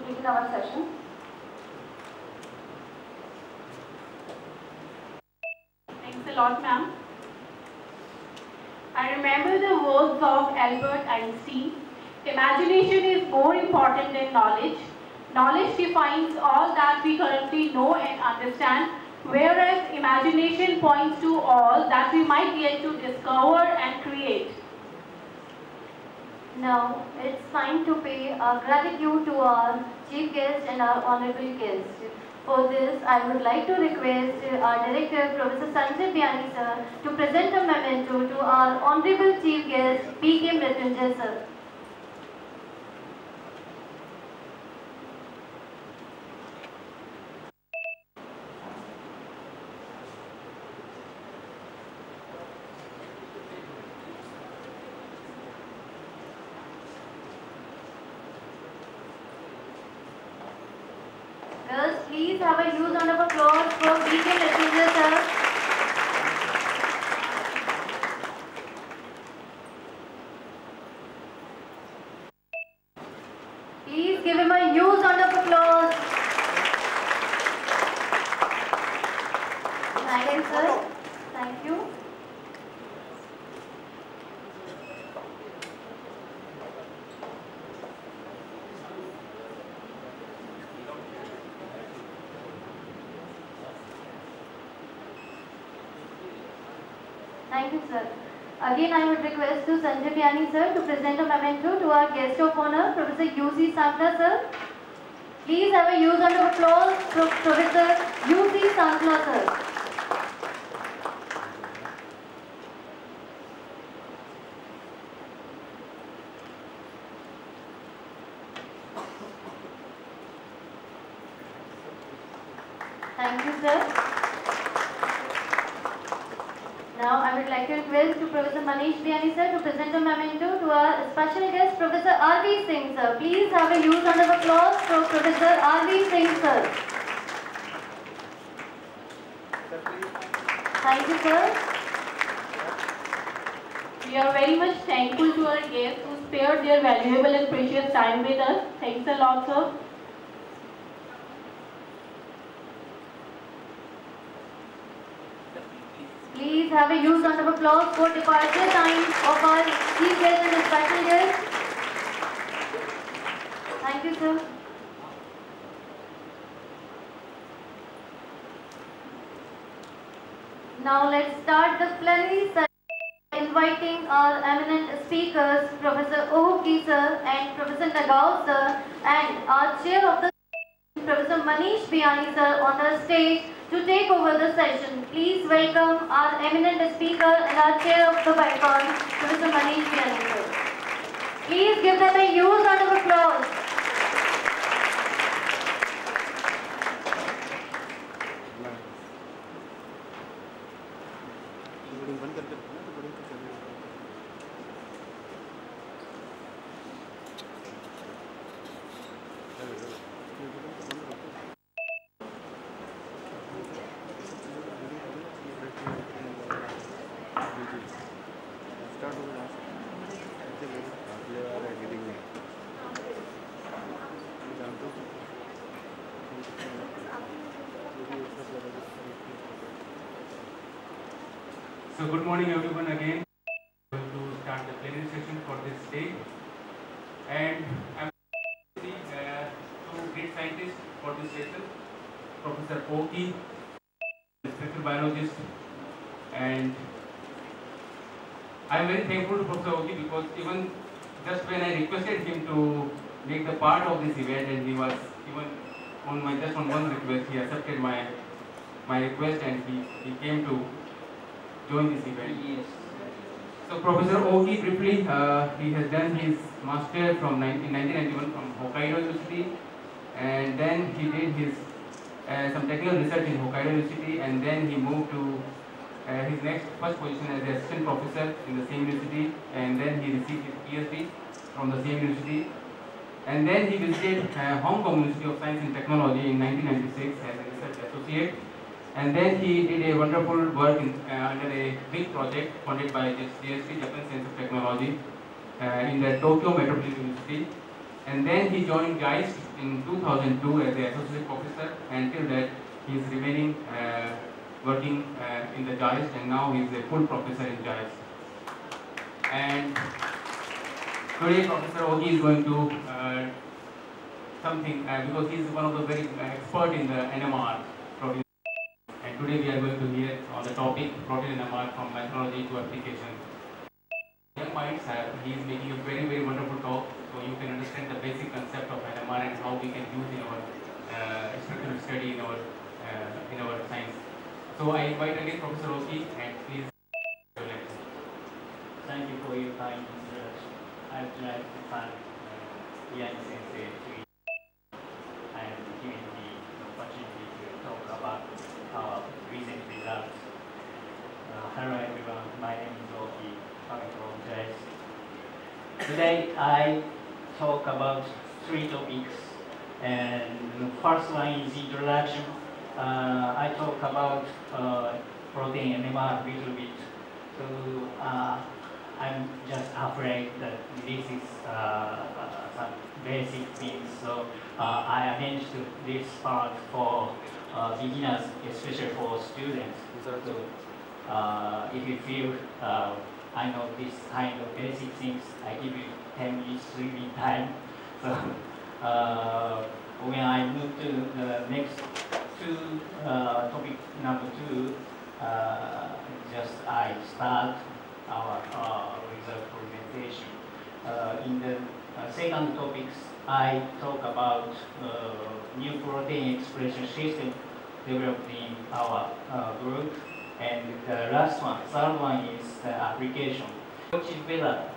to begin our session. Thanks a lot, ma'am. I remember the words of Albert Einstein. Imagination is more important than knowledge. Knowledge defines all that we currently know and understand, whereas imagination points to all that we might yet to discover and create. Now, it's time to pay our gratitude to our chief guest and our honorable guest. For this, I would like to request our director, Professor Sanjay Biani sir, to present a memento to our honorable chief guest, B.K. Mrityunjay sir. Girls, please have a huge round of applause for B.K. Mrityunjay sir. Please give him a huge round of applause. Thank you, sir. Thank you. Thank you, sir. Again, I would request to Sanjay Biani sir to present a memento to our guest of honor, Professor U.C. Sankla sir. Please have a huge round of applause for Professor U.C. Sankla sir. Thank you, sir. Now, I would like to request to Professor Manish Biani sir to present a memento to our special guest, Professor R.V. Singh sir. Please have a huge round of applause for Professor R.V. Singh sir. Thank you, sir. We are very much thankful to our guests who spared their valuable and precious time with us. Thanks a lot, sir. Please have a huge round of applause for departure time of our chief guest and special guest. Thank you, sir. Now let's start the plenary session by inviting our eminent speakers, Professor Ohuki sir and Professor Nagao sir, and our chair of the Professor Manish Biani sir on the stage to take over the session. Please welcome our eminent speaker and our chair of the BICON, Professor Manish Biani sir. Please give them a huge round of applause. So good morning everyone again. I'm going to start the plenary session for this day, and I'm two great scientists for this session, Professor Oki, spectral biologist, and I'm very thankful to Professor Oki because even just when I requested him to make the part of this event, and he was even on one request, he accepted my request and he came to join this event. Yes. So Professor Oki, briefly, he has done his master from 1991 from Hokkaido University, and then he did his some technical research in Hokkaido University, and then he moved to his first position as the assistant professor in the same university, and then he received his PhD from the same university, and then he visited Hong Kong University of Science and Technology in 1996 as a research associate. And then he did a wonderful work under a big project funded by JST, Japan Center of Technology, in the Tokyo Metropolitan University. And then he joined GEIST in 2002 as the associate professor. Until that, he is remaining working in the GEIST, and now he is a full professor in GEIST. And today, Professor Ogi is going to something because he is one of the very expert in the NMR protein. And today we are going to hear on the topic protein NMR from methodology to application. Young minds he is making a very, very wonderful talk, so you can understand the basic concept of NMR and how we can use in our structural study in our science. So I invite again Professor Oki, and please. Thank you for your kind introduction. I would like to thank Yang Sensei and giving me the opportunity to talk about our recent results. Hello everyone, my name is Oki, coming from JS. Today I talk about three topics, and the first one is introduction. I talk about protein NMR a little bit. So I'm just afraid that this is some basic things, so I arranged this part for beginners, especially for students. So if you feel I know this kind of basic things, I give you 10 minutes reading time. So when I move to the next topic number 2, just I start our result presentation. In the second topics, I talk about new protein expression system developed in our group. And the last one, third one, is the application. Which is better?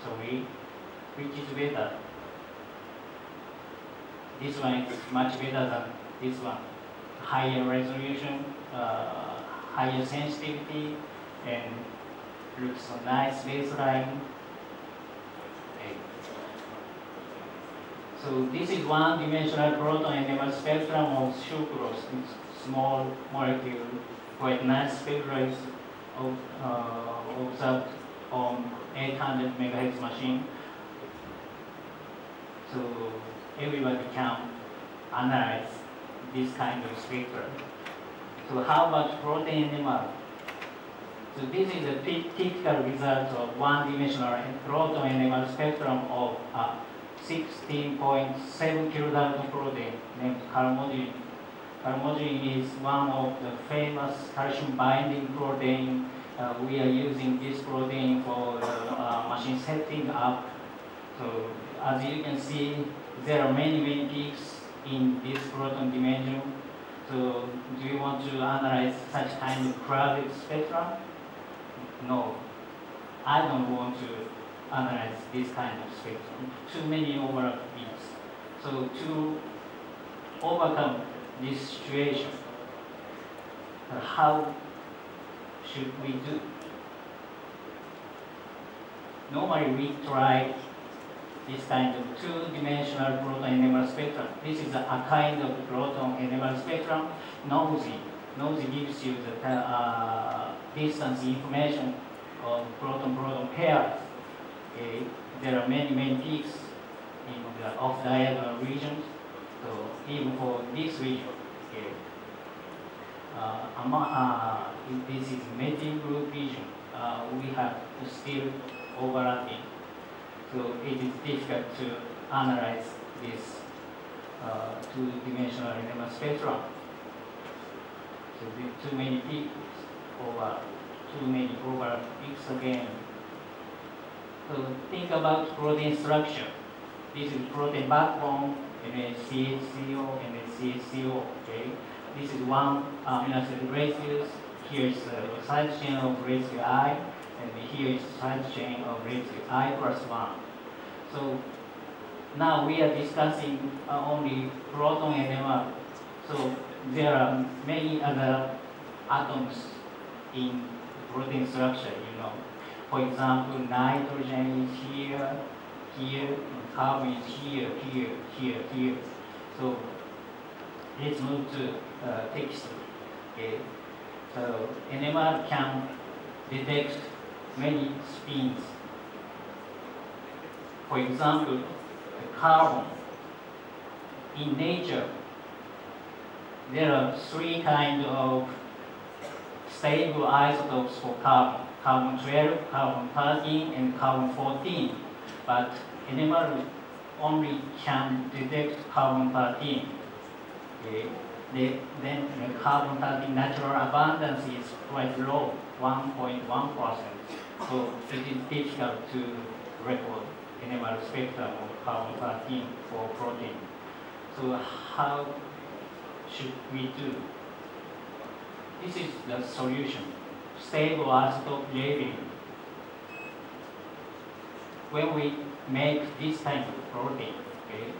Sorry, which is better? This one is much better than this one. Higher resolution, higher sensitivity, and looks so nice baseline. Okay. So this is one-dimensional proton NMR spectrum of sucrose. It's small molecule, quite nice spectra is observed on 800 MHz machine. So everybody can analyze this kind of spectrum. So how about protein NMR? So this is a typical result of one-dimensional proton NMR spectrum of 16.7 kilodalton protein named calmodulin. Calmodulin is one of the famous calcium binding protein. We are using this protein for machine setting up. So as you can see, there are many peaks in this proton dimension. So do you want to analyze such kind of crowded spectrum? No, I don't want to analyze this kind of spectrum. Too many overlap peaks. So to overcome this situation, how should we do? Normally we try this kind of two-dimensional proton NMR spectrum. This is a kind of proton NMR spectrum. Noisy gives you the distance information of proton-proton pairs. Okay. There are many peaks in the off-diagonal regions. So even for this region, okay. This is methyl group region. We have still overlapping. So it is difficult to analyze this two-dimensional NMR spectrum. So too many peaks over too many overlap peaks again. So think about protein structure. This is protein backbone, and then CHCO, and then CHCO. Okay. This is one amino acid residues. Here is the side chain of residue I, and here is side chain of residue I plus 1. So now we are discussing only proton NMR. So there are many other atoms in protein structure, you know. For example, nitrogen is here, and carbon is here. So let's move to text. Okay. So NMR can detect many spins. For example, the carbon. In nature, there are three kinds of stable isotopes for carbon. Carbon 12, carbon 13, and carbon 14. But animal only can detect carbon 13. Okay. Then the carbon 13 natural abundance is quite low, 1.1%. So it is difficult to record animal spectrum of carbon 13 for protein. So how should we do? This is the solution. Stable isotope labeling. When we make this type of protein, okay,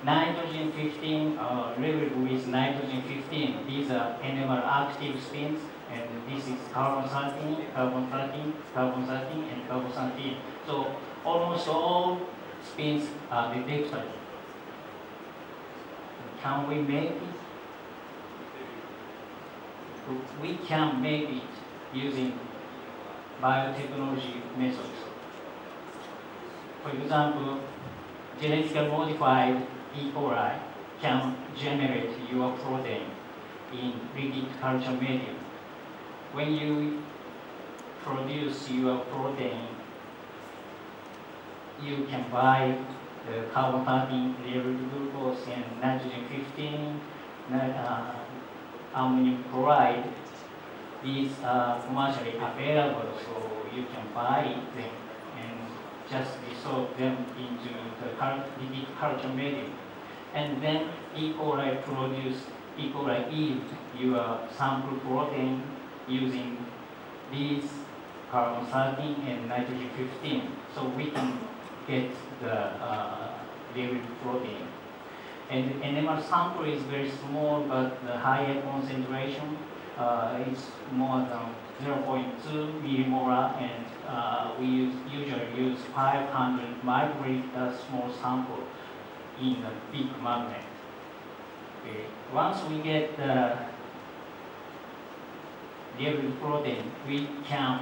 nitrogen 15 labeled with nitrogen 15. These are animal active spins, and this is carbon 13, carbon 13, carbon 13, and carbon 13. So almost all spins are detected. Can we make it? We can make it using biotechnology methods. For example, genetically modified E. coli can generate your protein in liquid culture medium. When you produce your protein, you can buy the carbon 13 labeled glucose and nitrogen 15, ammonium chloride. These are commercially available, so you can buy them and just dissolve them into the liquid culture medium. And then E. coli produce E. coli yield your sample protein using these carbon 13 and nitrogen 15. So we can get the labeled protein. And the animal sample is very small, but the higher concentration is more than 0.2 millimolar, and we usually use 500 microliter small sample in a big magnet. Okay. Once we get the labeled protein, we can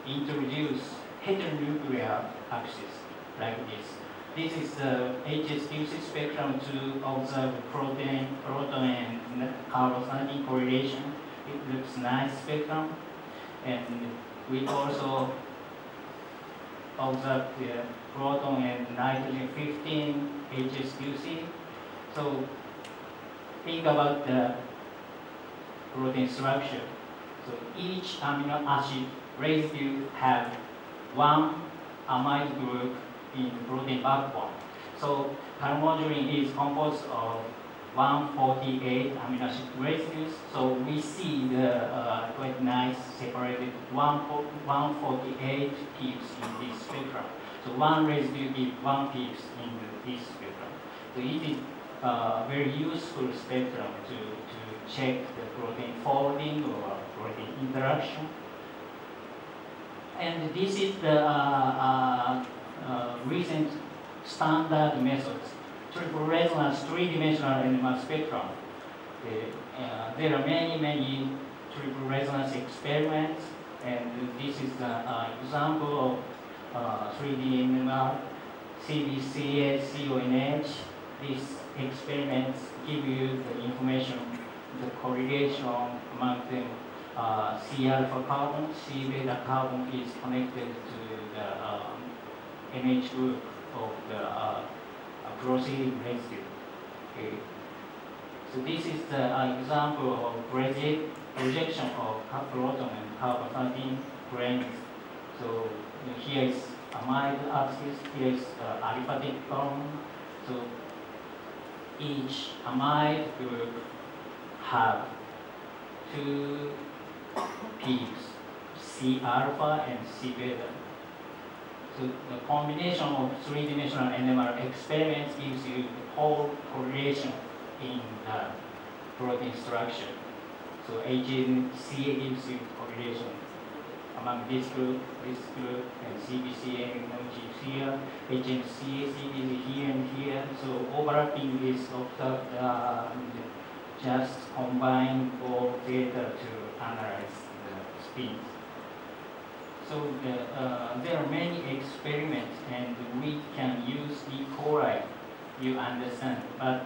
introduce heteronuclear axis like this. This is the HSQC spectrum to observe proton and carbon 13 correlation. It looks nice spectrum, and we also observe the proton and nitrogen 15 HSQC. So think about the protein structure. So each amino acid residue have one amide group in the protein backbone. So palmodulin is composed of 148 amino acid residues. So we see the quite nice separated 148 peaks in this spectrum. So one residue gives one peaks in this spectrum. So it is a very useful spectrum to check the protein folding or protein interaction. And this is the recent standard methods, triple resonance three-dimensional animal spectrum. There are many triple resonance experiments, and this is an example of 3D animal CBCH, These experiments give you the information, the correlation among them. C alpha carbon, C beta carbon is connected to the NH group of the proceeding residue. Okay. So this is the example of projection of proton and carbon 13 grains. So here is amide axis, here is aliphatic column. So each amide group have two peaks, C alpha and C beta. So the combination of three-dimensional animal experiments gives you the whole correlation in the protein structure. So HNCA gives you correlation among this group, and CBCA is here, HNCA, CBC here and here. So overlapping is observed, just combine all data to analyze the spins. So there are many experiments, and we can use E. coli, you understand. But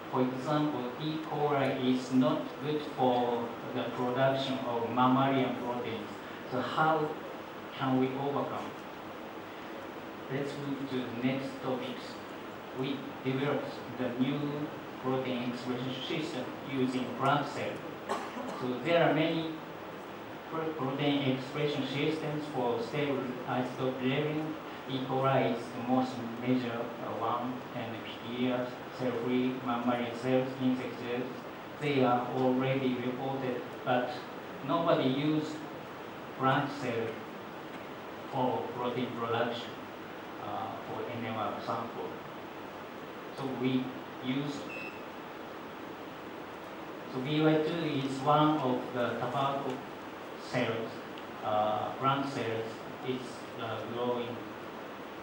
for example, E. coli is not good for the production of mammalian proteins. So how can we overcome? Let's move to the next topics. We developed the new protein expression system using plant cell. So there are many protein expression systems for stable isotope leveling. E. coli is the most major one, and bacteria, cell-free mammalian cells, insect cells, they are already reported, but nobody used plant cell for protein production for NMR sample. So we use. So BY2 is one of the tobacco cells, plant cells. It's growing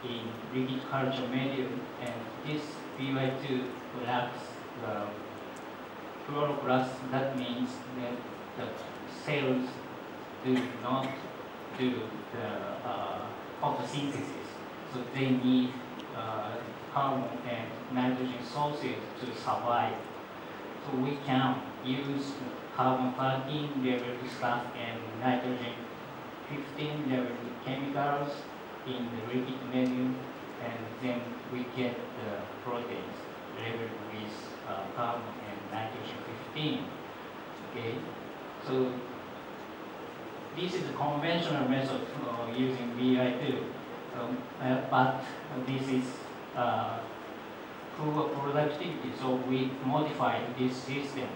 in liquid culture medium, and this BY2 lacks the chloroplast. That means that the cells do not do the photosynthesis, so they need carbon and nitrogen sources to survive. So we can use carbon 13 level stuff and nitrogen 15 level chemicals in the liquid medium, and then we get the proteins labeled with carbon and nitrogen 15. Okay, so this is a conventional method using BI2, but this is poor productivity, so we modified this system.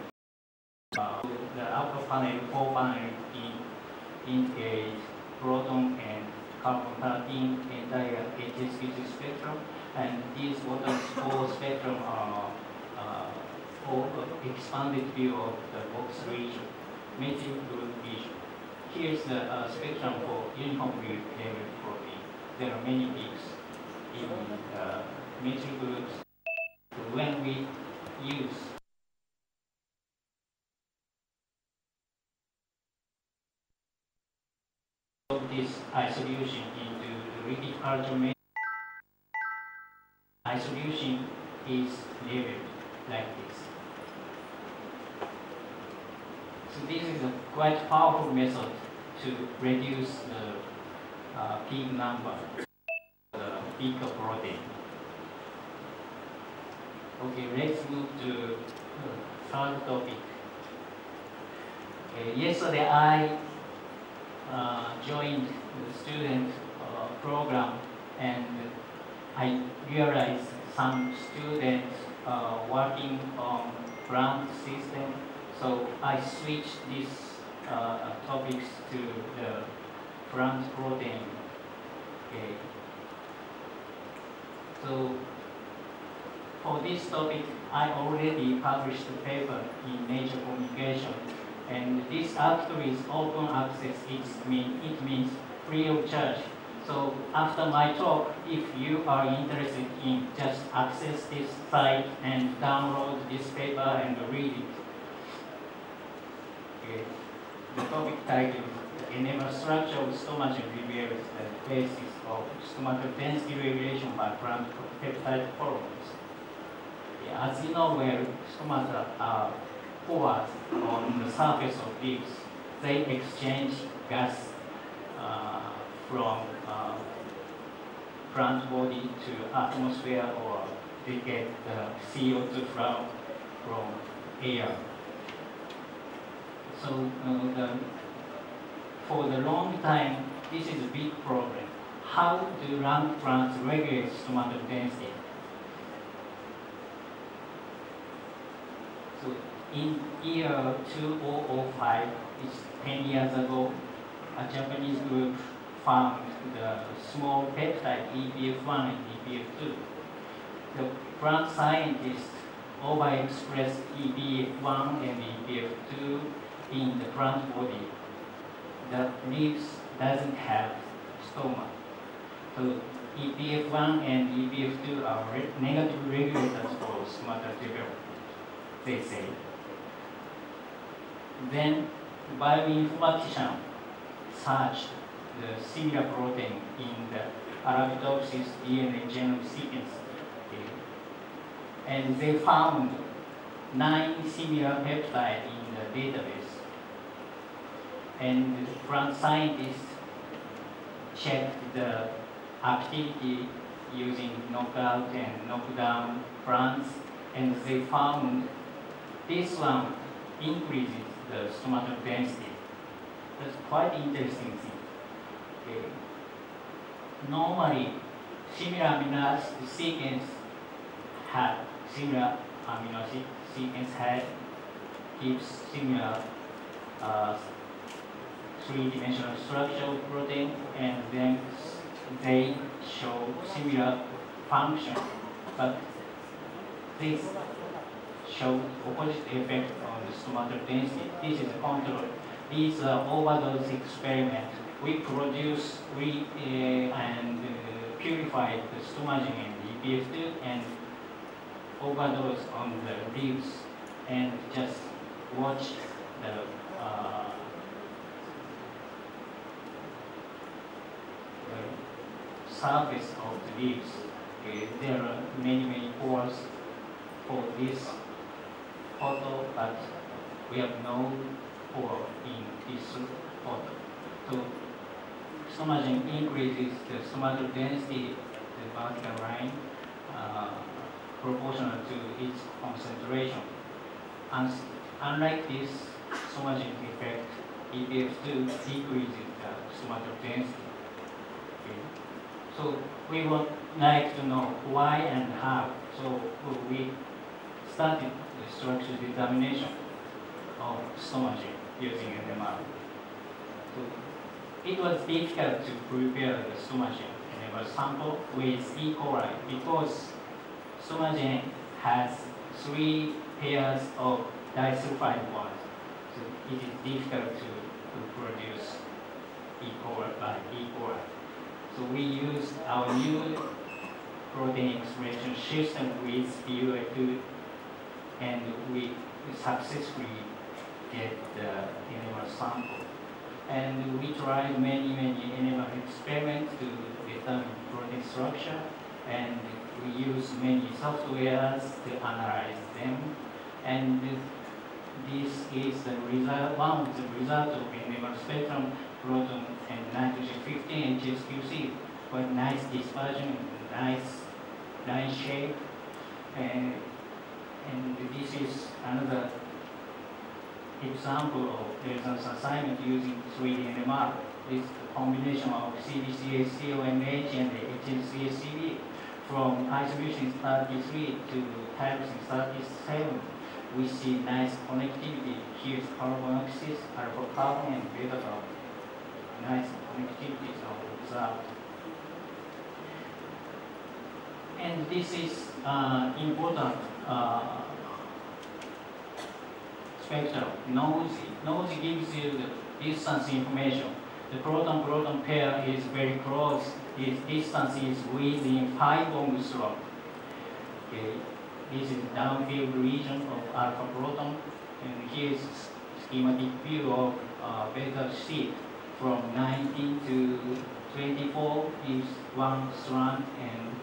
The upper panel, 4 panel indicate proton and carbon 13 entire HSQ2 spectrum, and these bottom 4 spectrum are expanded view of the box region, methyl group region. Here's the spectrum for uniformly labeled protein. There are many peaks in methyl groups. When we use this isolation into the liquid culture medium, isolation is labeled like this. So this is a quite powerful method to reduce the peak number, the peak of protein. Okay, let's move to the third topic. Yesterday I joined the student program, and I realized some students working on plant system. So I switched these topics to the plant protein. Okay. So for this topic, I already published a paper in Nature Communication, and this actually is open access. It means free of charge. So after my talk, if you are interested in just access this site and download this paper and read it. Okay. The topic title, the enable structure of stomata reveals the basis of stomatal density regulation by plant peptide hormones. As you know, where stomata are pores on the surface of leaves, they exchange gas from plant body to atmosphere, or they get the CO2 from air. So for the long time, this is a big problem. How do land plants regulate stomatal density? So in year 2005, it's 10 years ago, a Japanese group found the small peptide EPF1 and EPF2. The plant scientists overexpressed EPF1 and EPF2 in the plant body. The leaves doesn't have stoma. So EPF1 and EPF2 are negative regulators for stomatal development, they say. Then bioinformatician searched the similar protein in the Arabidopsis DNA genome sequence. Okay. And they found 9 similar peptides in the database. And plant scientists checked the activity using knockout and knockdown plants, and they found this one increases the stomatal density. That's quite interesting thing. Okay. Normally, similar amino acid sequence had similar amino acid sequence had gives similar three-dimensional structure of protein, and then they show similar function, but this show opposite effect on the stomatal density. This is a control. These are overdose experiments. We produce and purify the stomagen and EPF2 and overdose on the leaves and just watch the surface of the leaves. Okay. There are many pores for this photo, but we have no pore in this photo. So stomagen increases the stomatal density, the vertical line, proportional to its concentration. And unlike this stomagen effect, EPF2 decreases the stomatal density. Okay. So we would like to know why and how. So we started the structure determination of stomagen using NMR. So it was difficult to prepare the stomagen NMR sample with E. coli because stomagen has 3 pairs of disulfide bonds. So it is difficult to produce E. coli by E. coli. So we used our new protein expression system with BICON, and we successfully get the animal sample. And we tried many animal experiments to determine protein structure, and we use many softwares to analyze them. And this is the result, one of the results of animal spectrum proton and nitrogen-15 HSQC. Quite nice dispersion, nice line shape, and this is another example of resonance assignment using 3D NMR. This combination of CBCS-COMH and HNCS-CV from isoleucine 33 to tyrosine 37. We see nice connectivity. Here's carbon axis, alpha carbon and beta carbon. Nice connectivity is observed. And this is important spectrum. Noisy gives you the distance information. The proton-proton pair is very close. Its distance is within 5 angstrom. Okay. This is downfield region of alpha proton, and here is schematic view of beta sheet. From 19 to 24 is one strand, and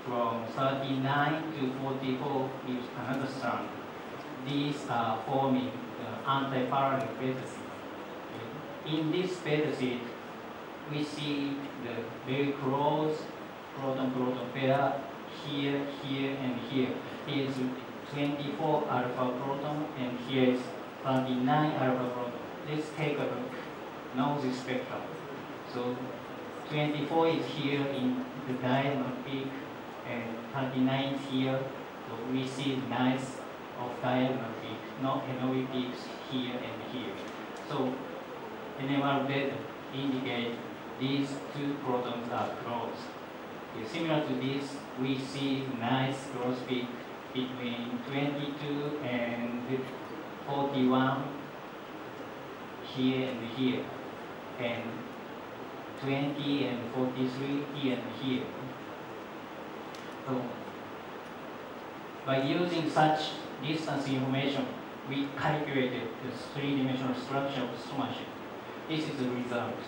from 39 to 44 is another strand. These are forming the anti-parallel beta sheet. In this beta sheet, we see the very close proton-proton pair here, here, and here. Here is 24 alpha proton, and here is 39 alpha proton. Let's take a look. Noisy spectrum. So 24 is here in the diagonal peak, and 39 is here. So we see nice of diagonal peak, not NOE peaks here and here. So NMR data indicate these 2 protons are close. Okay, similar to this, we see nice cross peak between 22 and 41 here and here, and 20 and 43 here and here. So by using such distance information, we calculated the 3-dimensional structure of stomagen. This is the result.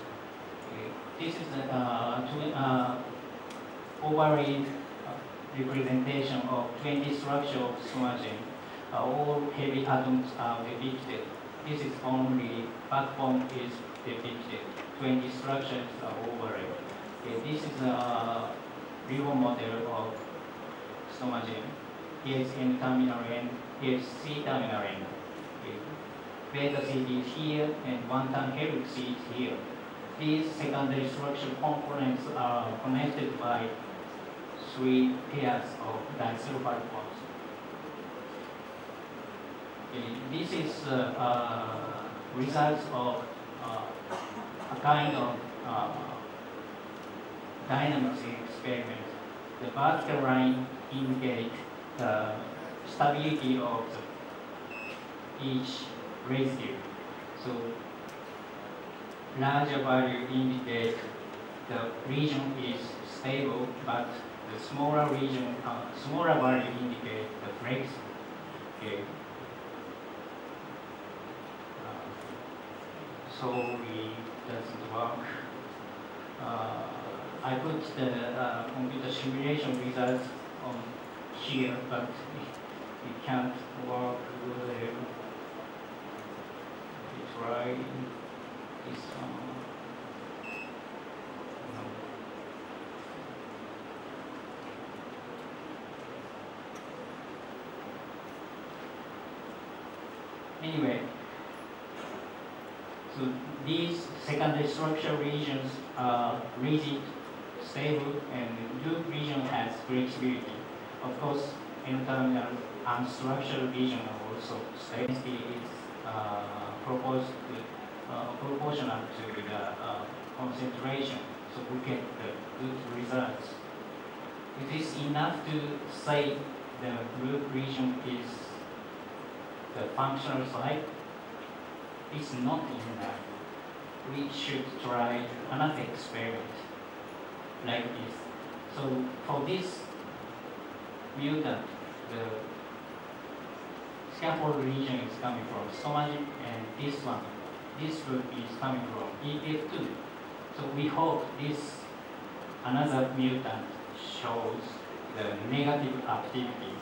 This is the overlaid representation of 20 structures of stomachine. All heavy atoms are depicted. This is only backbone is depicted. 20 structures are overlaid. This is a real model of stomachine. Here is N-terminal end, here is C-terminal end. Beta seed is here and one-term helix is here. These secondary structural components are connected by 3 pairs of disulfide bonds. This is results of a kind of dynamics experiment. The vertical line indicates the stability of each residue. So larger value indicate the region is stable, but the smaller region, smaller value indicate the flex. Okay. So it doesn't work. I put the computer simulation results on here, but it can't work well. Try this one. No. Anyway, so these secondary structure regions are rigid, stable, and loop region has flexibility. Of course, N-terminal unstructured region are also stable. Proportional to the concentration, so we get the good results. It is enough to say the loop region is the functional site. It's not enough. We should try another experiment like this. So for this mutant, the scaffold region is coming from stomachine, and this one, this loop is coming from EPF2. So we hope this another mutant shows the negative activity.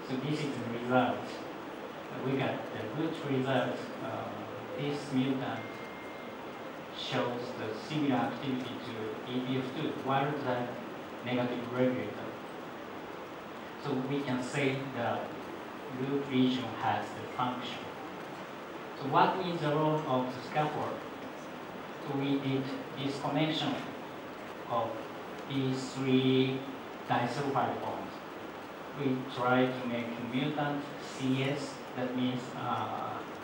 So this is the result. We got the good result. This mutant shows the similar activity to EPF2, while the negative regulator. So we can say that loop region has the function. So what is the role of the scaffold? So we did this connection of these 3 disulfide bonds. We try to make mutant CS, that means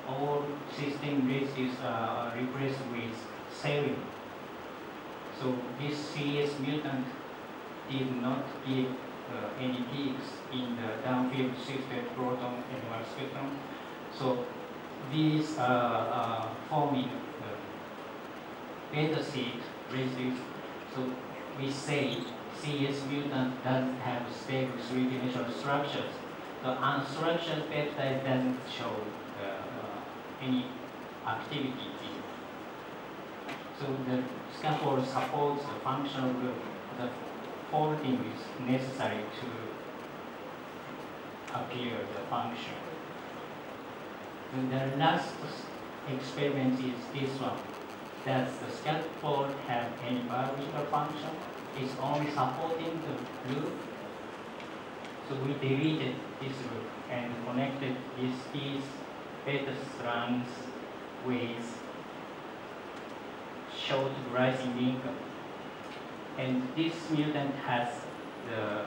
all cysteine residues are replaced with serine. So this CS mutant did not give any peaks in the downfield shifted proton NMR spectrum. So these are forming the beta seed residues. So we say CS mutant doesn't have stable 3-dimensional structures. The unstructured peptide doesn't show any activity. So the scaffold supports the functional loop. The folding is necessary to appear the function. And the last experiment is this one. Does the scaffold have any biological function? It's only supporting the loop. So we deleted this loop and connected these beta strands with short rising income. And this mutant has the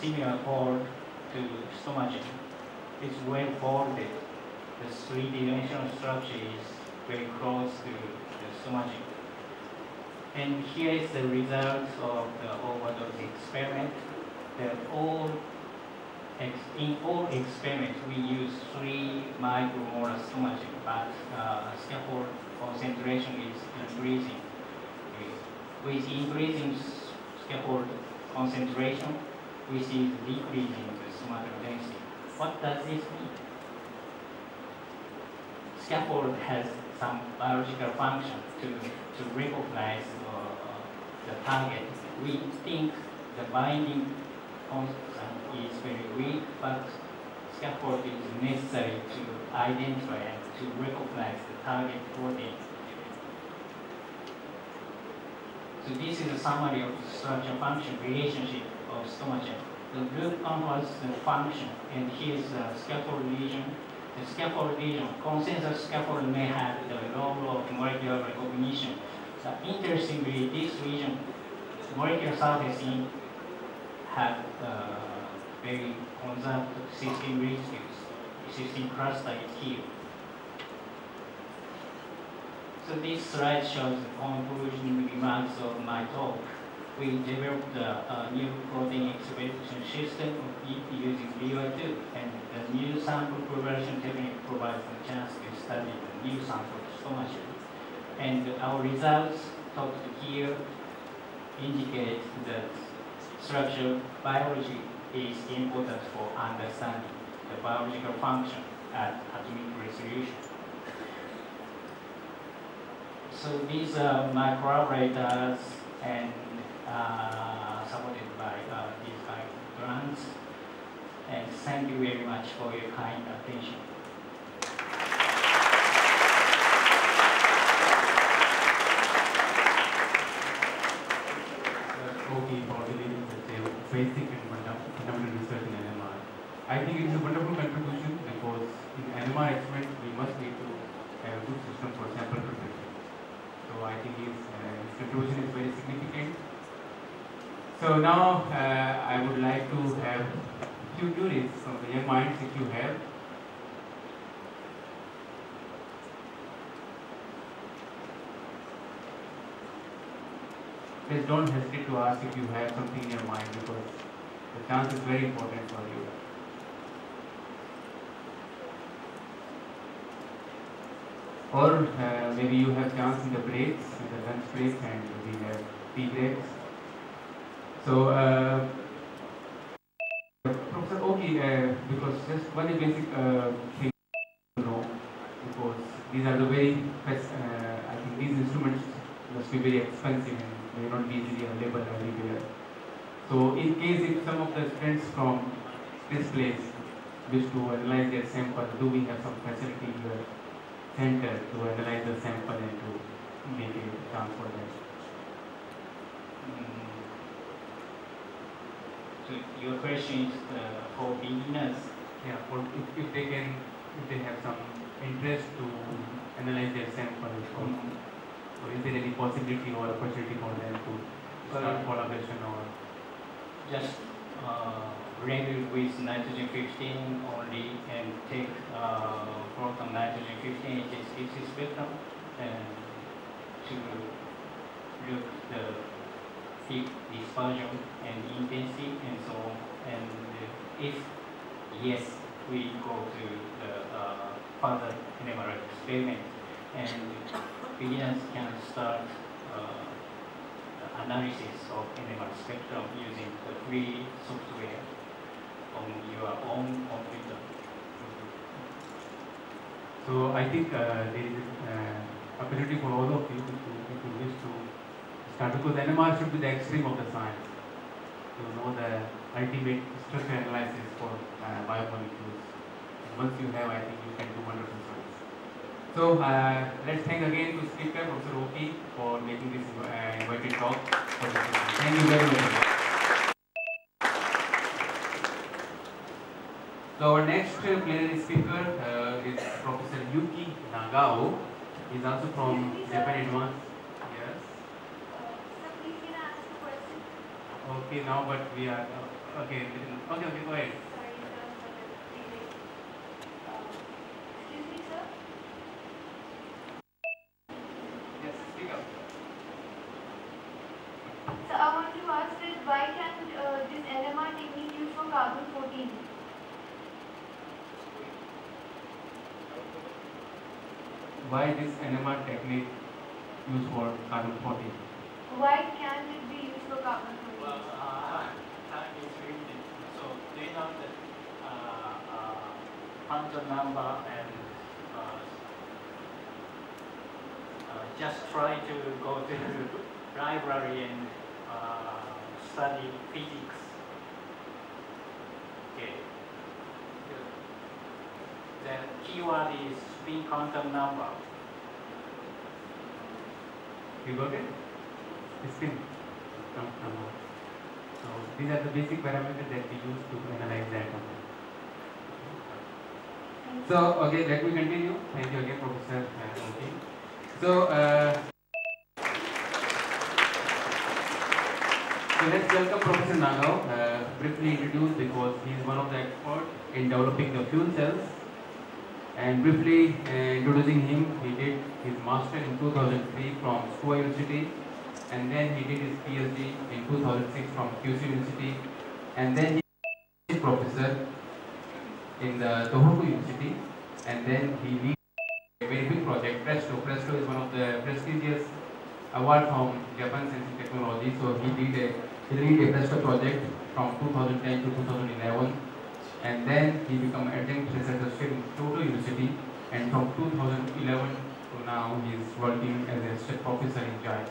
similar fold to stomachine. It's well folded. The 3-dimensional structure is very close to the stomachine. And here is the results of the overdose experiment. In all experiments, we use 3 micromolar stomachine, but scaffold concentration is increasing. With increasing scaffold concentration, we see decreasing the stomatal density. What does this mean? scaffold has some biological function to recognize the target. We think the binding constant is very weak, but scaffold is necessary to identify and to recognize the target protein. So this is a summary of the structure-function relationship of stomachain. The blue confers the function, and here is the scaffold region. The scaffold region, consensus scaffold may have the role of molecular recognition. Interestingly, this region, molecular surface have very conserved cysteine residues. Cysteine cluster is here. So this slide shows the conclusion remarks of my talk. We developed a new protein expression system using BICON, and the new sample preparation technique provides a chance to study the new sample stomachain. And our results talked here indicate that structural biology is important for understanding the biological function at atomic resolution. So these are my collaborators and supported by these grants. And thank you very much for your kind attention. Okay, for delivering such a basic and fundamental research in NMR. I think it is a wonderful contribution because in NMR experiment we must need to have a good system for sample preparation. So I think his contribution is very significant. So now I would like to have a few queries from the young minds if you have. Please don't hesitate to ask if you have something in your mind because the chance is very important for you. Or maybe you have chance in the breaks, in the lunch breaks, and we have tea breaks. So, Professor Oki, because just one basic thing to know, because these are the very best, I think these instruments must be very expensive and may not be easily available everywhere. So, in case if some of the students from this place wish to analyze their sample, do we have some facility in your center to analyze the sample and to make a transfer them? So your question is for beginners? Yeah, for if they can, if they have some interest to analyze their sample, or is there any possibility or opportunity for them to start collaboration or just label with nitrogen 15 only and take proton nitrogen 15 HSPC spectrum and to look the peak dispersion and intensity and so on. And if yes, we go to the further NMR experiment, and beginners can start analysis of NMR spectrum using the free software on your own computer. So I think there is opportunity for all of you if you wish to start, because NMR should be the extreme of the science. To know the ultimate structure analysis for biomolecules. And once you have, I think you can do wonderful science. So let's thank again to speaker Professor Oki for making this invited talk for this session. Thank you very much. So our next plenary speaker is Professor Yuki Nagao. He is also from Japan Advanced. Yes. Sir, please can I ask a question? Okay, now but we are okay. Okay, go ahead. Sorry, sir. Excuse me, sir. Yes, speak up. So I want to ask that why can't this NMR technique use for carbon 14? Why this NMR technique used for carbon 14? Why can't it be used for carbon 14? Well, time is limited. So do you know that quantum number and just try to go to the library and study physics. Okay. The keyword is spin quantum number. You got it? Spin quantum number. So these are the basic parameters that we use to analyze the atom. So okay, let me continue. Thank you again, Professor. Okay. So let's welcome Professor Nagao, briefly introduced because he is one of the experts in developing the fuel cells. And briefly introducing him, he did his master in 2003 from Sua University, and then he did his PhD in 2006 from QC University, and then he is professor in the Tohoku University, and then he leads a very big project, Presto. Presto is one of the prestigious award from Japan Sensing Technology. So he did a Presto project from 2010 to 2011, and then he became adjunct researcher in Kyoto University, and from 2011 to now he is working as a assistant professor in JAIS.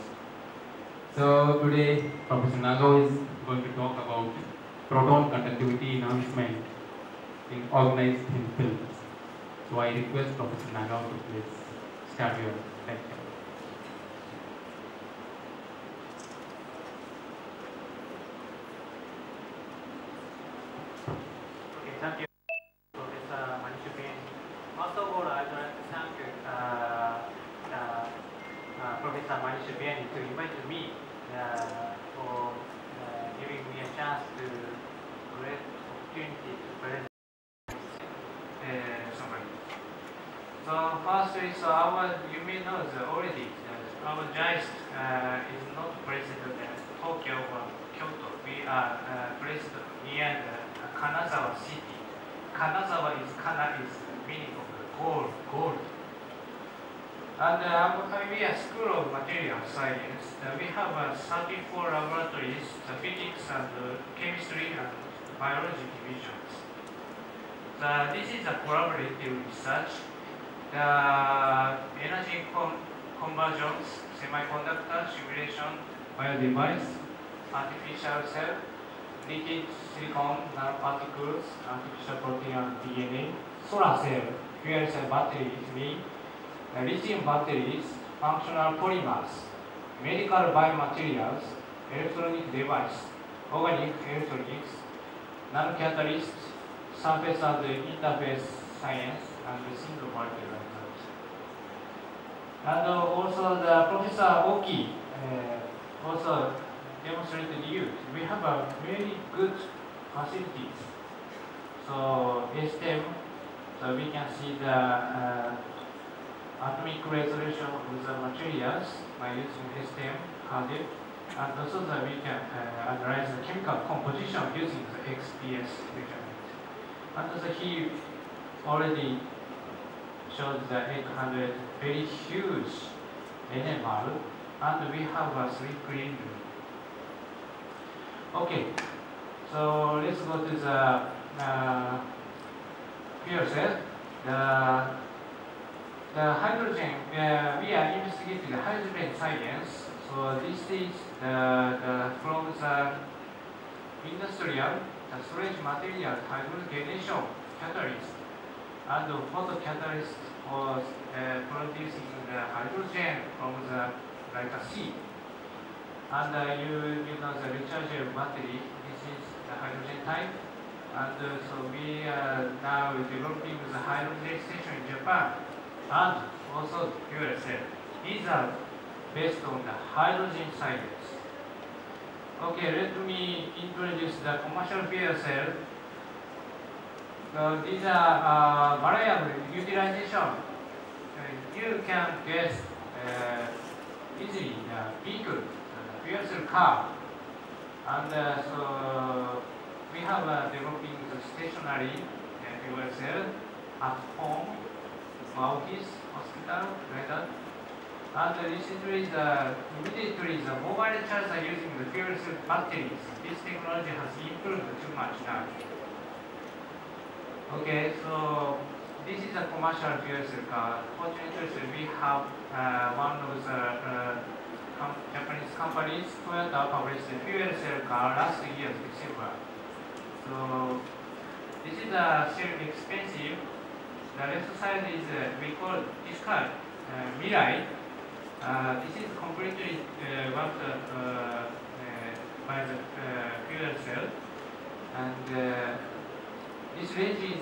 So today Professor Nagao is going to talk about proton conductivity enhancement in organized thin films. So I request Professor Nagao to please start your lecture. Okay, thank you, Professor Manishupin. First of all, I'd like to thank Professor Manishupin to invite me for giving me a chance to great opportunity to present summary. So first is you may know already our JAIST is not present in Tokyo or Kyoto. We are placed near Kanazawa city. Kanazawa is meaning of gold. And we are School of Material Science. We have 34 laboratories, physics and chemistry and biology divisions. This is a collaborative research. The energy conversions, semiconductor simulation, biodevice, artificial cell, liquid silicon, nanoparticles, artificial protein and DNA, solar cell, fuel cell batteries, lithium batteries, functional polymers, medical biomaterials, electronic device, organic electronics, nanocatalysts, surface and interface science, and single particle results. And also the Professor Oki also demonstrated you. We have a very good facilities. So STEM, so we can see the atomic resolution of the materials by using STEM hardware, and also that we can analyze the chemical composition using the XPS measurement. And also he already showed the 800 very huge NMR, and we have a 3 clean room. Okay, so let's go to the fuel cell. The hydrogen, we are investigating the hydrogen science. So this is from the industrial, the storage material, hydrogenation catalyst, and the photocatalyst was producing the hydrogen from the like a seed. And you know the rechargeable battery. This is the hydrogen type, and so we are now developing the hydrogen station in Japan, and also fuel cell. These are based on the hydrogen science. Okay, let me introduce the commercial fuel cell. So these are variable utilization. You can guess easily the BICON, the fuel cell car. And so we have developing the stationary fuel cell at home, office, hospital, like that. And recently, immediately the mobile chargers are using the fuel cell batteries. This technology has improved too much now. Okay, so this is a commercial fuel cell car. Fortunately, we have one of the Japanese companies, Toyota, published a fuel cell car last year, December. So this is still expensive. The left side is we call this car Mirai. This is completely worked by the fuel cell, and this range is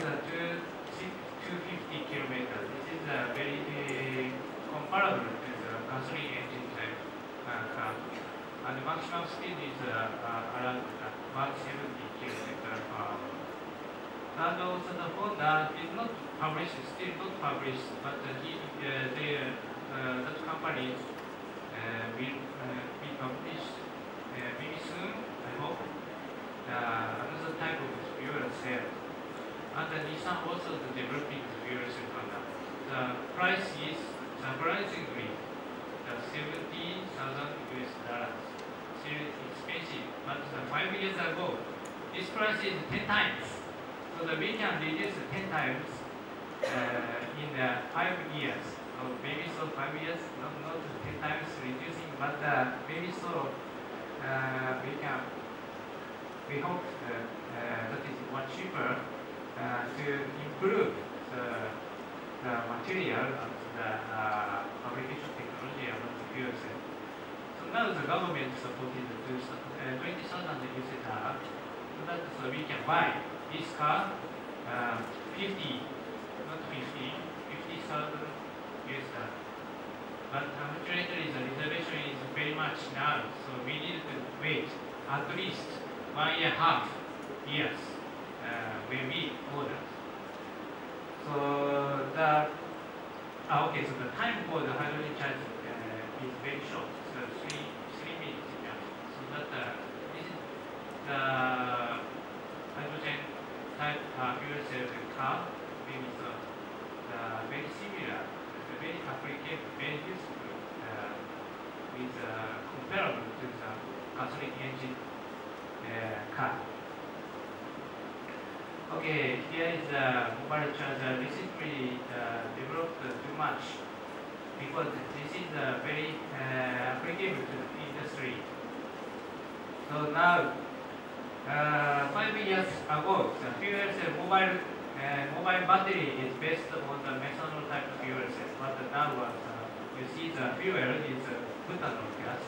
250 kilometers. This is very comparable to the gasoline engine type car, and the maximum speed is around 170 kilometers per hour. And also the Honda is not published, still not published, but that company will be published maybe soon, I hope, another type of fuel cell. And Nissan also developing the fuel cell Honda. The price is surprisingly $70,000 US. Still expensive, but 5 years ago, this price is 10 times. So that we can reduce 10 times in 5 years. So maybe so 5 years, not 10 times reducing, but maybe so we hope that is much cheaper to improve the material and the fabrication technology of the fuel cell. So now the government supported 20,000 users, so that so we can buy this car 50,000 US. But unfortunately the reservation is very much now, so we need to wait at least 1.5 years when we order. So so the time for the hydrogen charge is very short, so 3 minutes. So that this is the hydrogen type fuel cell car, maybe so very similar, very applicable, very useful, with comparable to the gasoline engine car. Okay, here is the mobile charger. This is really developed too much because this is very applicable to the industry. So now, 5 years ago, the fuel cell mobile battery is based on the methanol type of fuel cell. But now, you see the fuel is butanol gas.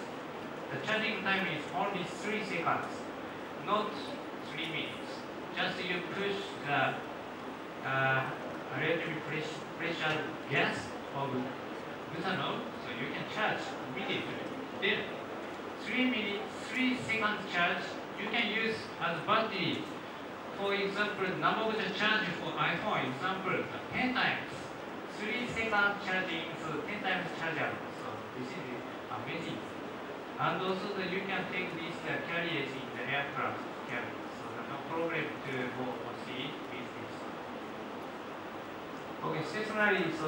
The charging time is only 3 seconds, not 3 minutes. Just you push the relatively pressure gas of butanol, so you can charge immediately. Then 3 seconds charge you can use as battery. For example, number of the charge for iPhone example 10 times. 3 seconds charging, so 10 times chargeable. So this is amazing. And also you can take these carriers in the aircraft cabin. So no problem to go overseas with this. Okay, stationary. So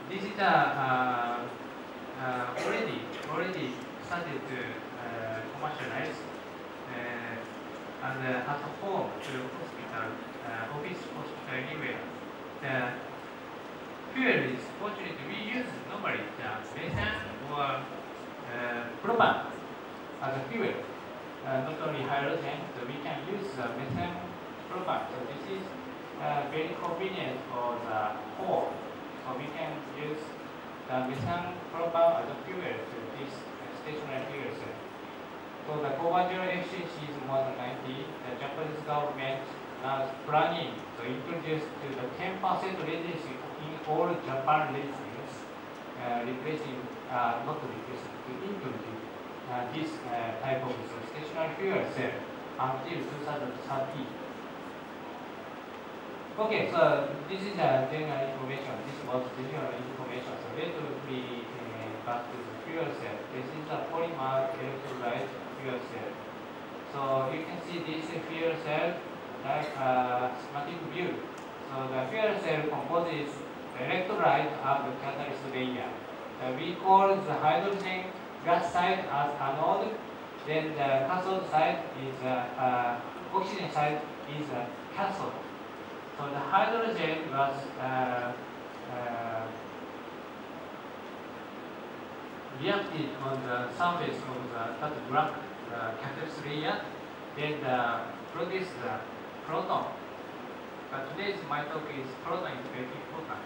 this is already started to commercialize and at home to hospital, office, hospital, anywhere. The fuel is fortunately we use normally the methane or propane as a fuel. Not only hydrogen, so we can use methane propane. So this is very convenient for the home. So we can use the methane propane as a fuel to this stationary fuel cell. So the conversion efficiency is more than 90. The Japanese government is planning to introduce to the 10% reduction in all Japan regions, not replacing, to introduce this type of stationary fuel cell until 2030. Okay, so this is general information. This was general information. So let me back to the fuel cell. This is a polymer electrolyte fuel cell. So you can see this fuel cell like schematic view. So the fuel cell composes the electrolyte of the catalyst layer. We call the hydrogen gas side as anode. Then the cathode side is oxygen side is cathode. So the hydrogen was reacted on the surface of that black catalyst layer, then produce the proton. But today's my talk is proton is very important.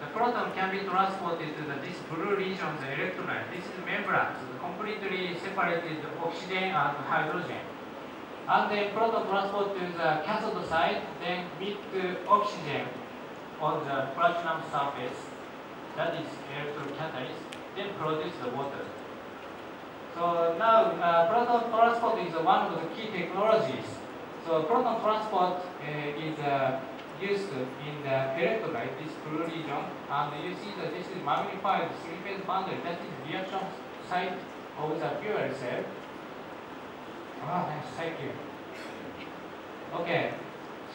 The proton can be transported to this blue region, the electrolyte. This is membrane, so completely separated oxygen and hydrogen. And then proton transport to the cathode side, then meet the oxygen on the platinum surface. That is electrocatalyst. Then produce the water. So now proton transport is one of the key technologies. So proton transport is used in the electrolyte, this blue region, and you see that this is magnified three-phase bundle. That is reaction site of the fuel cell. Ah, nice, thank you. Okay,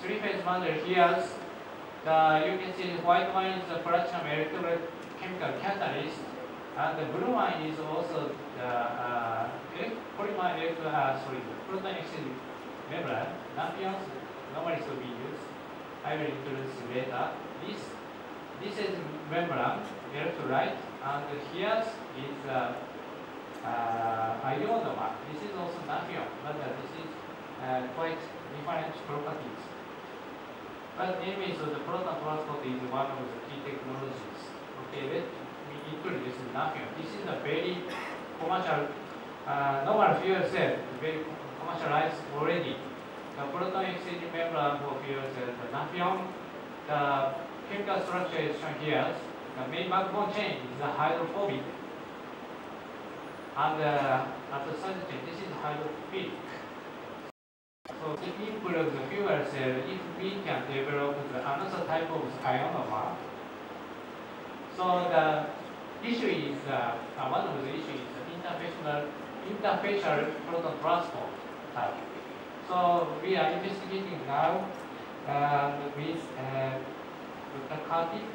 three-phase bundle here. You can see the white one is the platinum electrochemical catalyst, and the blue one is also the proton exchange membrane. Lampions normally to be used. I will introduce later. This is membrane electrolyte, and here is ionoma. This is also lampion, but this is quite different properties. But anyway, so the proton transport is one of the key technologies. Okay, let me introduce lampion. This is a very commercial, normal fuel cell, very commercialized already. The proton exchange membrane for fuel cell, the lampion, the chemical structure is shown here. The main backbone chain is the hydrophobic, and at the side chain, this is hydrophilic. So the input of the fuel cell, if we can develop another type of ionoma, so the issue is, one of the issues is interfacial proton transport type. So we are investigating now with Dr. Kartik.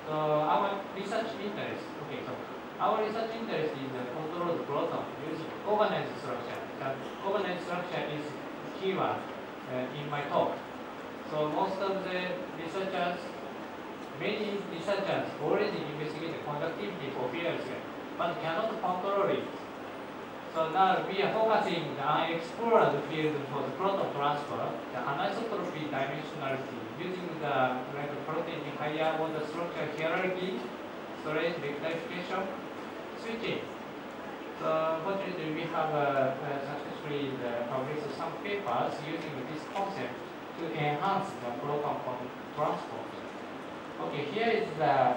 So our research interest, okay, so our research interest is controlled proton using organized structure. The organized structure is keyword in my talk. So most of the researchers, many researchers already investigate the conductivity for fuel cell, but cannot control it. So now we are focusing on explored field for the proton transfer, the anisotropy dimensionality, using the protein higher order structure hierarchy, storage, rectification, switching. So fortunately, we have successfully published some papers using this concept to enhance the proton transport. Okay, here is the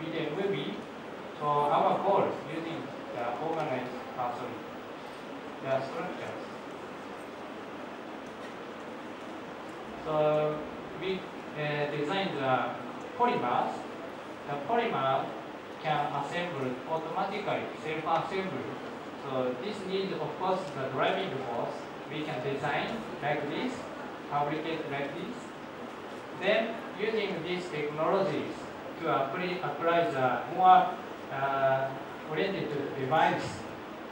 video movie. So our goal using the organized, the structures. So we designed the polymers. The polymer can assemble automatically, self-assemble. So this needs, of course, the driving force. We can design like this, fabricate like this. Then using these technologies to apply the more oriented device.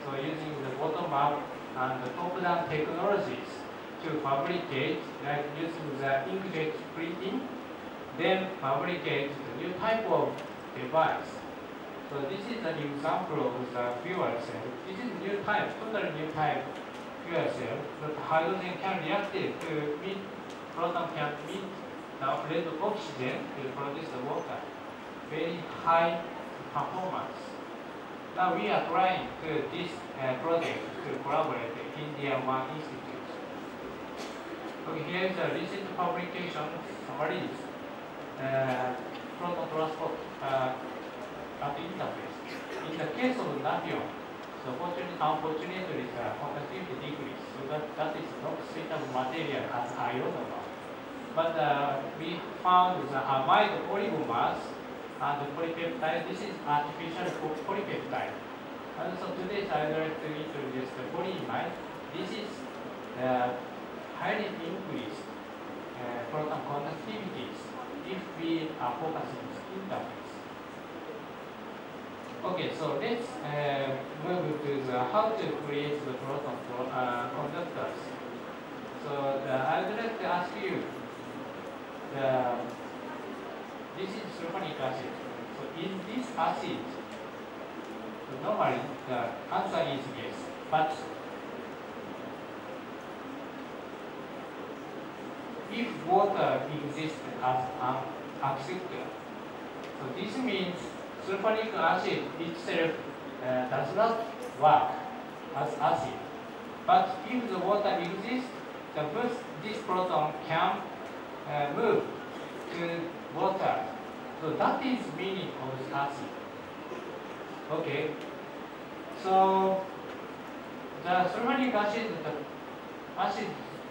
So using the bottom-up and the top-down technologies to fabricate, like using the inkjet printing, then fabricate the new type of device. So this is an example of the fuel cell. This is new type, totally new type fuel cell. But hydrogen can react it to meet, proton can meet the red oxygen to produce the water. Very high performance. Now we are trying to this project to collaborate with India One Institute. Okay, here is a recent publication summaries. Proton transport at interface. In the case of lampion, so unfortunately the conductivity decrease, so that is not suitable material as ionoma. But we found the amide oligomers and the polypeptide. This is artificial polypeptide. And so today I would like to introduce the polyimide. This is highly increased proton conductivities if we are focusing on the interface. Okay, so let's move to how to create the proton conductors. So So I would like to ask you, this is sulfonic acid. So is this acid? So normally the answer is yes, but if water exists as an acceptor, so this means sulfonic acid itself does not work as acid. But if the water exists, this proton can move to water. So that is meaning of the acid. Okay. So the sulfonic acid, the acid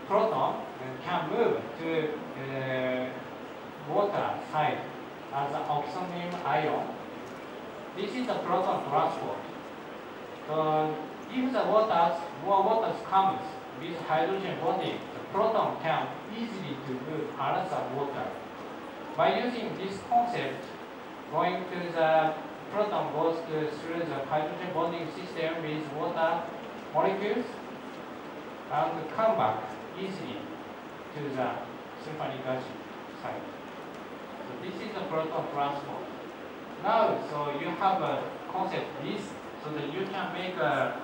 proton can move to water side as an oxygen ion. This is the proton transport. So if the more water comes with hydrogen bonding, the proton can easily to move another water. By using this concept, going to the proton goes through the hydrogen bonding system with water molecules and come back easily to the sulfonic acid side. So this is the proton transport. Now, so you have a concept this, so that you can make a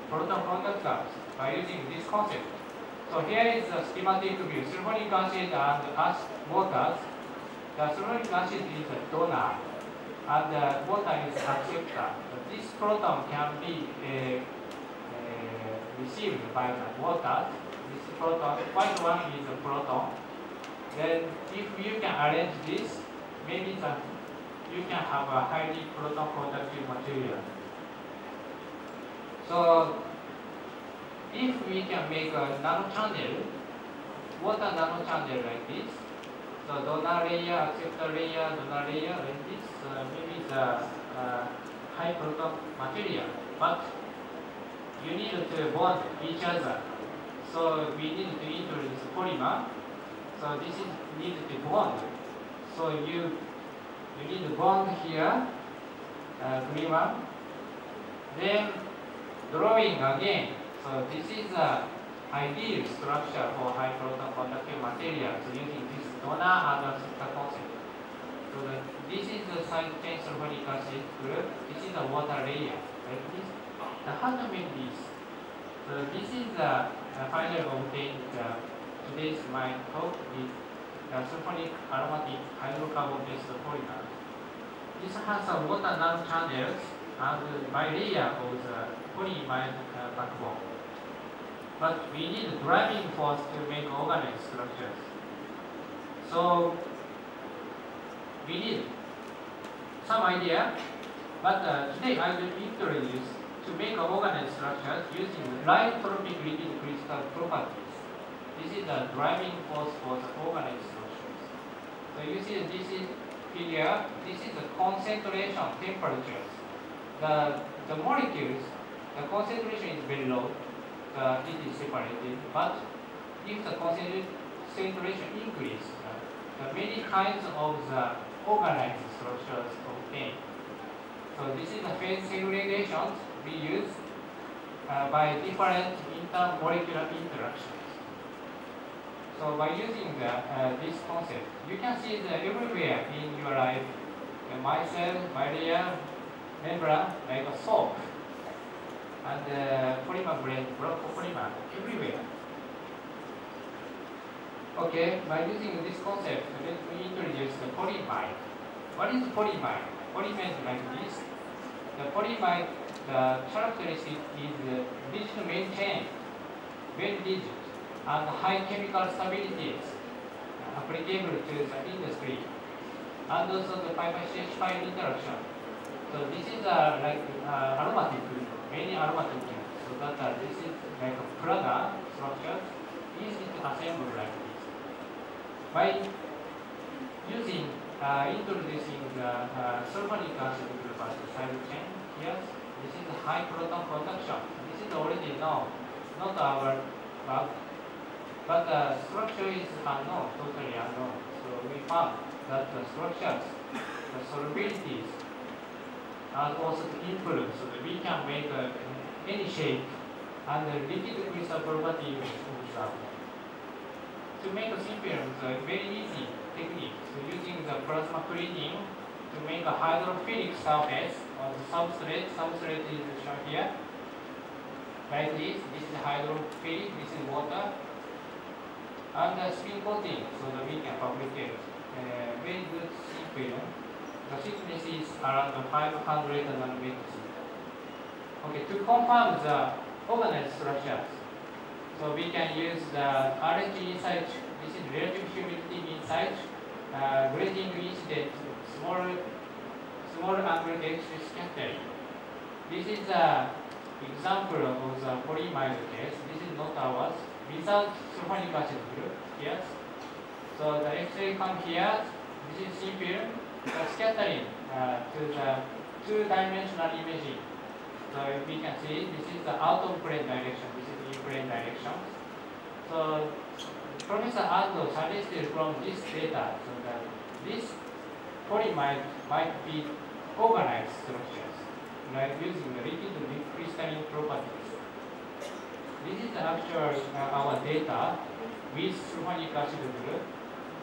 proton conductors by using this concept. So here is the schematic view. Sulfonic acid and water. The sulfonic acid is a donor, and the water is acceptor. This proton can be received by the water. This proton, white one is a proton. Then if you can arrange this, maybe you can have a highly proton conductive material. So if we can make a nanochannel, water nanochannel like this, so donor layer, acceptor layer, donor layer like this, maybe the high proton material, but you need to bond each other. So we need to introduce polymer. So this is needed to bond. So you need to bond here, green one. Then drawing again. So this is the ideal structure for high proton conductive materials using this donor and acceptor concept. So this is the side chain sulfonic acid group. This is the water layer. Like this. How to make this? So this is the final obtained. Today's my talk is sulfonic aromatic hydrocarbon-based polymer. This has a water nanochannels and bilayer of the polyimide backbone. But we need driving force to make organic structures. So we need some idea, but today I will introduce to make organic structures using light tropic lipid crystal properties. This is the driving force for the organic structures. So you see this is figure, this is the concentration temperatures. The molecules, the concentration is very low, it is separated, but if the concentration increase, the many kinds of the organized structures obtained. So this is the phase segregations we use by different intermolecular interactions. So by using this concept, you can see that everywhere in your life, the micelle, bilayer, membrane, like a soap, and polymer grade, block polymer, everywhere. Okay, by using this concept, let me introduce the polyimide. What is polyimide? Polyimide is like this. The polyimide, the characteristic is rigid main chain, very rigid, and high chemical stability applicable to the industry, and also the 5-5 interaction. So this is like aromatic, many aromatic, so that this is like a Prada structure, easy to assemble like this. By using, introducing the sulfonic acid group as the side chain, yes, this is high proton conduction. This is already known, not our bug. But the structure is unknown, totally unknown. So we found that the structures, the solubilities, are also improved so that we can make any shape and the liquid crystal property of the atom. To make a thin film, it's a very easy technique. So using the plasma cleaning to make a hydrophilic surface on the substrate. Substrate is shown here. Like this. This is hydrophilic. This is water. And the spin coating, so that we can fabricate very good thin film. The thickness is around 500 nanometers. Okay, to confirm the organized structures, so we can use the RNG inside. This is relative humidity inside, grading incident, small angle X-ray scattering. This is an example of the polyimide case. This is not ours. Without sulfonic acid group here. So the X-ray comes here. This is thin film. The scattering to the two-dimensional imaging. So we can see this is the out of plane direction. This is in plane direction. So Professor Ando suggested from this data so that this polyimide might be organized structures, like using the liquid crystalline properties. This is the actual our data with sulfonic acid group.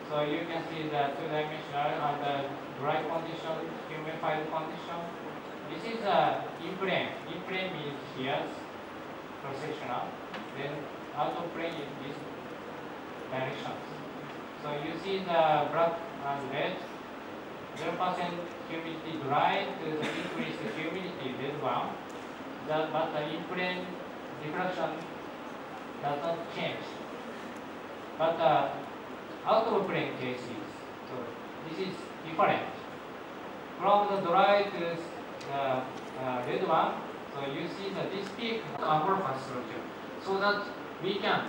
So you can see the two-dimensional and the dry condition, humidified condition. This is in plane. In plane means here, cross-sectional. Then out of plane is this direction. So you see the black and red, 0% humidity dry to the increased humidity, red one. But the in plane diffraction does not change. But out of plane cases, so this is different. From the dry to the red one, so you see that this peak amorphous structure, so that we can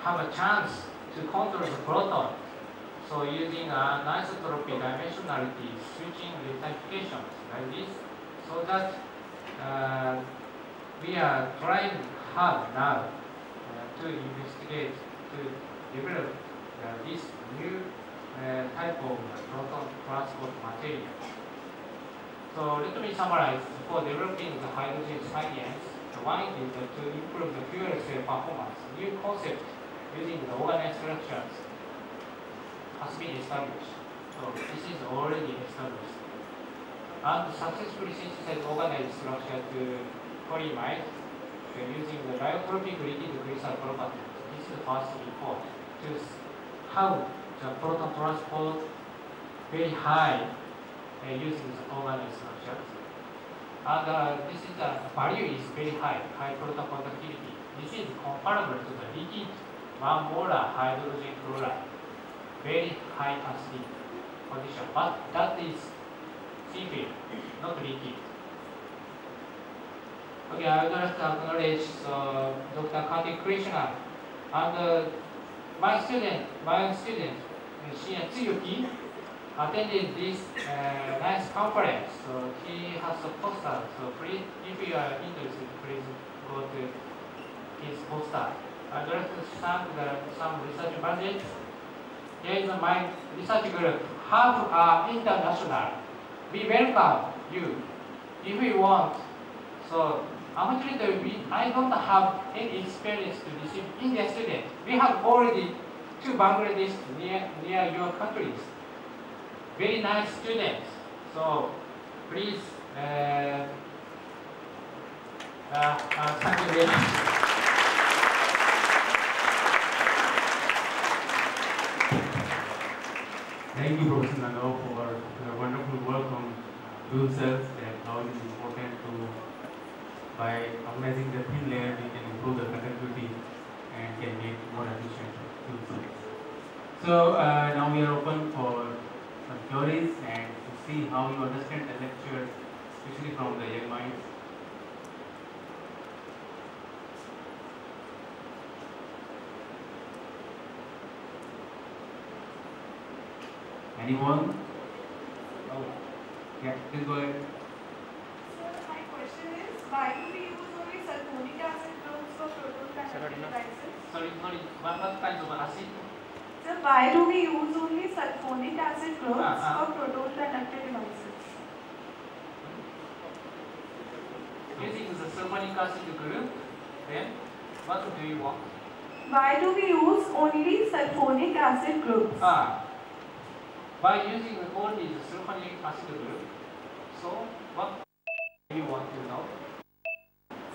have a chance to control the proton. So using an isotropy dimensionality switching rectifications like this, so that we are trying hard now to investigate, to develop this new type of proton transport material. So let me summarize. For developing the hydrogen science, one is to improve the fuel cell performance. New concept using the organized structures has been established. So this is already established. And successfully synthesize organized structure to polyimide using the diotropic liquid crystal properties. This is the first report to how the proton transport very high using the organized structures. And this is the value is very high, high proton conductivity. This is comparable to the liquid 1 molar hydrogen chloride, very high acidic condition. But that is CP, not liquid. Okay, I would like to acknowledge Dr. Kartik Krishna and my student, Shinya Tsuyuki, attended this nice conference. So he has a poster. So please, if you are interested, please go to his poster. I'd like to thank some research budget. Here is my research group. Half are international. We welcome you if you want. So unfortunately, I don't have any experience to receive Indian students. We have already 2 Bangladesh near your countries. Very nice students. So please, thank you very much. Thank you, Professor Nagao, for your wonderful work on fuel cells and how it is important to, by organizing the thin layer, we can improve the conductivity and can make more efficient fuel cells. So now we are open for some theories and to see how you understand the lecture, especially from the young minds. Anyone? Oh, yeah, please go ahead. Sir, my question is, why do we use only sulfonic acid groups for proton conducting devices? Sorry, what kinds of acid? Sir, why do we use only sulfonic acid groups for proton conducting devices? Using the sulfonic acid group, then What do you want? Why do we use only sulfonic acid groups? By using only the sulfonic acid group, so what do you want to know?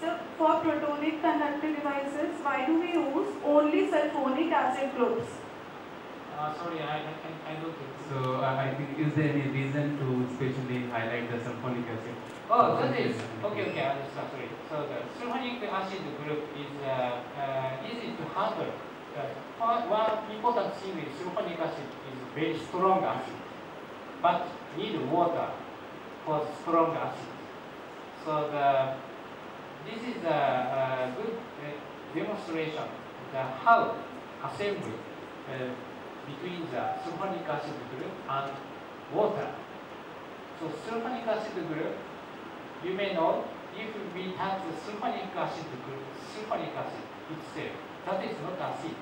So, for protonic conductor devices, why do we use only sulfonic acid groups? Sorry, I don't think So I think is there any reason to especially highlight the sulfonic acid? Oh, that is okay. I understand. Sorry. So the sulfonic acid group is easy to handle. One important thing with sulfonic acid is very strong acid, but need water for strong acid. So this is a good demonstration how assembly between the sulfonic acid group and water. So sulfonic acid group, you may know, if we have the sulfonic acid group, sulfonic acid itself, that is not acid.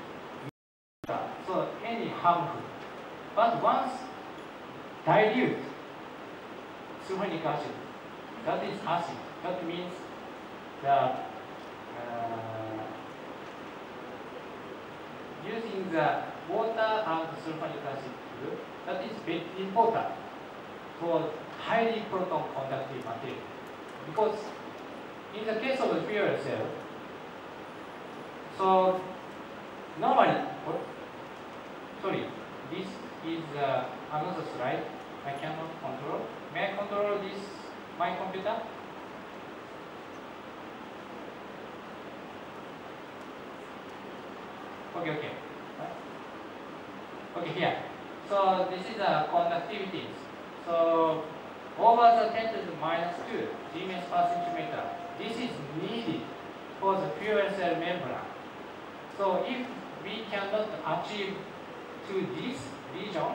So any harmful. But once dilute sulfonic acid, that is acid. That means the using the water and sulfonic acid group, that is very important for highly proton conductive material. Because in the case of the fuel cell, so normally, sorry, this is another slide I cannot control. May I control this, my computer? Okay. Okay, here. So this is the conductivity. So over the 10 to the minus 2 Siemens per centimeter, this is needed for the fuel cell membrane. So if we cannot achieve to this region,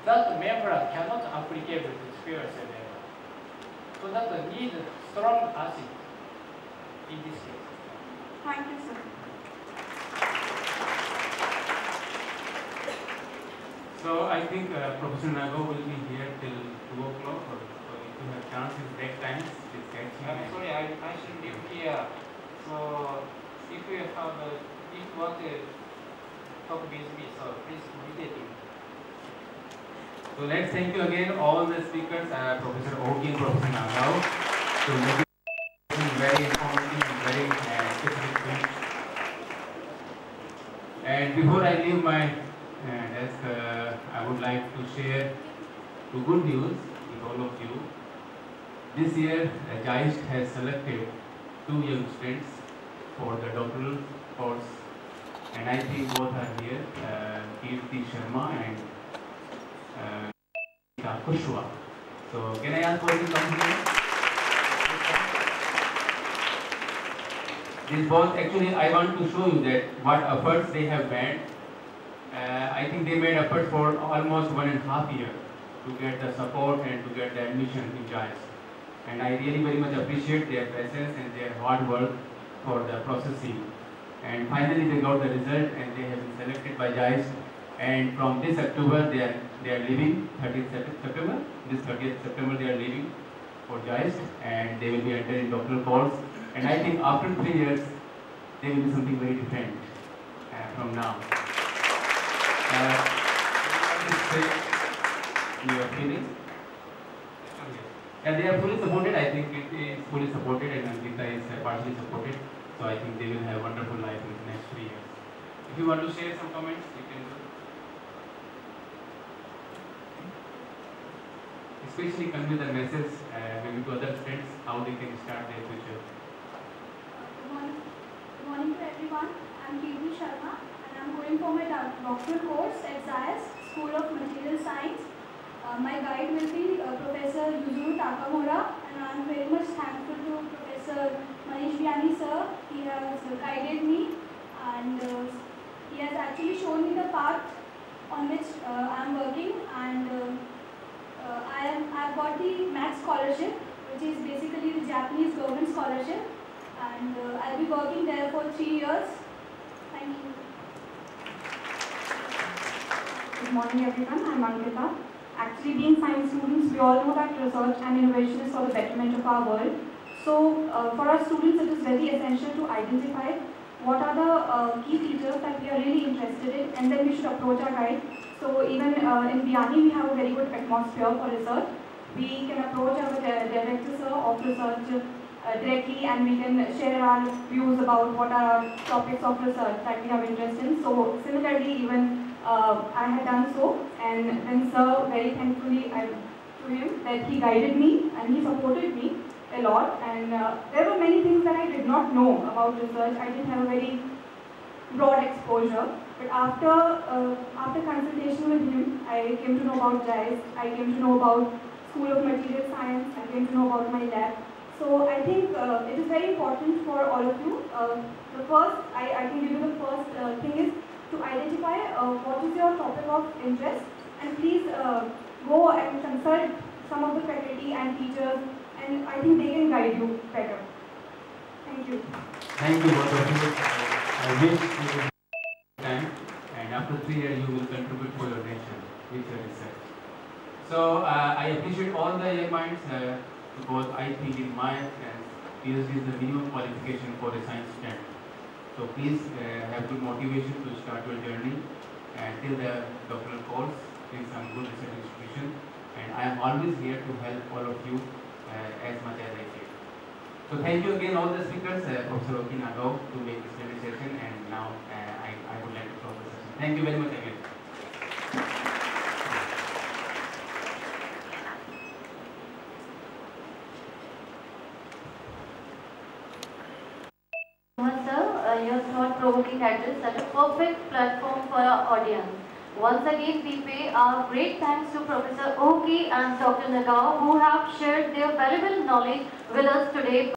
that membrane cannot applicable to the fuel cell membrane. So that need strong acid in this case. Thank you, sir. So I think Professor Nago will be here till 2 o'clock, or if you have chance in break times, please catch him. I'm sorry, I should leave here. So if you have, if you want to talk with me, so please immediately. So let's thank you again all the speakers, Professor Oki and Professor Nagao, to make it very informative and very specific things. And before I leave my desk, I would like to share two good news with all of you. This year, JICE has selected 2 young students for the doctoral course, and I think both are here, Kirti Sharma and Kushwa. So can I ask for you to come here? These both, actually I want to show you that what efforts they have made. I think they made effort for almost 1.5 years to get the support and to get the admission in JICE. And I really very much appreciate their presence and their hard work for the processing. And finally they got the result and they have been selected by JICE. And from this October they are leaving, 30th September. This 30th September they are leaving for JICE and they will be entering doctoral course. And I think after 3 years they will be something very different from now. Your feelings? And they are fully supported. I think it is fully supported, and Ankita is partially supported. So I think they will have a wonderful life in the next 3 years. If you want to share some comments, you can do. Especially convey the message maybe to other students how they can start their future. Good morning to everyone. I'm Kirti Sharma and I'm going for my doctoral course at ZAIS, School of Material Science. My guide will be Professor Yuzuru Takamura, and I'm very much thankful to Professor Manish Vyani sir. He has guided me and he has actually shown me the path on which I'm working, and I've got the Max scholarship, which is basically the Japanese government scholarship, and I'll be working there for 3 years. Thank you. Good morning everyone, I'm Ankita. Actually, being science students, we all know that research and innovation is for the betterment of our world. So, for our students, it is very essential to identify what are the key features that we are really interested in, and then we should approach our guide. So even in BIANI, we have a very good atmosphere for research. We can approach our director sir of research directly, and we can share our views about what are our topics of research that we have interest in. So similarly, even I had done so, and then sir, very thankfully to him that he guided me and he supported me a lot. And there were many things that I did not know about research. I didn't have a very broad exposure. But after consultation with him, I came to know about JICE, I came to know about School of Material Science, I came to know about my lab. So I think it is very important for all of you. The first, I can give you the first thing is to identify what is your topic of interest, and please go and consult some of the faculty and teachers, and I think they can guide you better. Thank you. Thank you both of you. I wish you will time, and after 3 years you will contribute for your nation with your research. So I appreciate all the young minds because I think in my PhD is the minimum qualification for a science student. So please have good motivation to start your journey till the doctoral course in some good research institution. And I am always here to help all of you as much as I can. So thank you again all the speakers, Professor Oki Nagao, to make this presentation, and now I would like to close the session. Thank you very much again. Sir, your thought-provoking address set a perfect platform for our audience. Once again, we pay our great thanks to Professor Oki and Dr. Nagao, who have shared their valuable knowledge with us today.